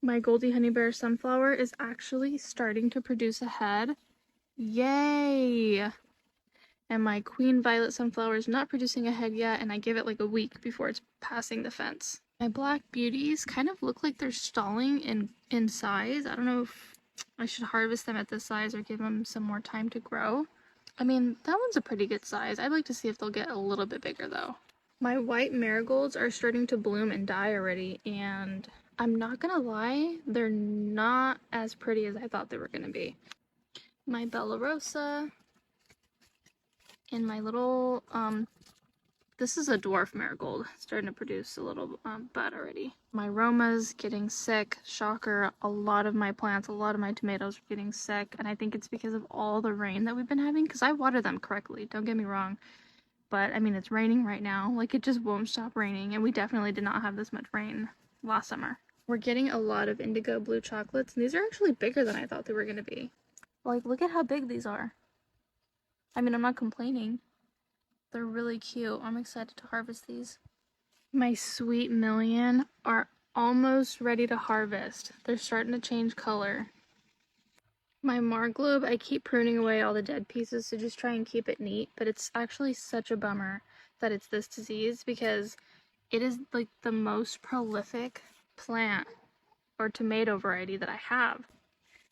My Goldie Honey Bear sunflower is actually starting to produce a head. Yay! And my Queen Violet sunflower is not producing a head yet, and I give it like a week before it's passing the fence. My Black Beauties kind of look like they're stalling in size. I don't know if I should harvest them at this size or give them some more time to grow. I mean, that one's a pretty good size. I'd like to see if they'll get a little bit bigger though. My white marigolds are starting to bloom and die already, and I'm not gonna lie, they're not as pretty as I thought they were gonna be. My Bella Rosa and my little, this is a dwarf marigold, starting to produce a little bud already. My Roma's getting sick, shocker. A lot of my plants, a lot of my tomatoes are getting sick, and I think it's because of all the rain that we've been having, because I water them correctly, don't get me wrong. But I mean, it's raining right now. Like, it just won't stop raining, and we definitely did not have this much rain last summer. We're getting a lot of indigo blue chocolates, and these are actually bigger than I thought they were going to be. Like, look at how big these are. I mean, I'm not complaining. They're really cute. I'm excited to harvest these. My Sweet Million are almost ready to harvest. They're starting to change color. My Marglobe, I keep pruning away all the dead pieces to just try and keep it neat, but it's actually such a bummer that it's this disease because it is like the most prolific plant or tomato variety that I have.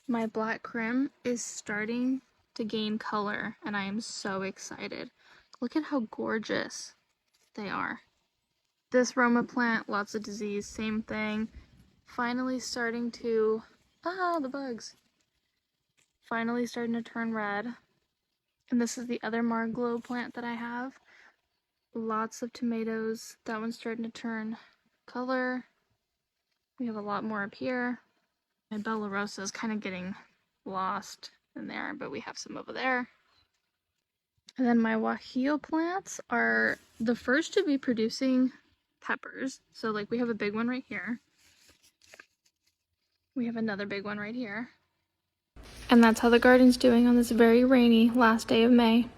My Black Krim is starting to gain color and I am so excited. Look at how gorgeous they are. This Roma plant, lots of disease, same thing. Finally starting to, the bugs. Finally starting to turn red. And this is the other Marglobe plant that I have. Lots of tomatoes. That one's starting to turn color. We have a lot more up here. My Bella Rosa is kind of getting lost in there, but we have some over there. And then my Guajillo plants are the first to be producing peppers. So like we have a big one right here. We have another big one right here. And that's how the garden's doing on this very rainy last day of May.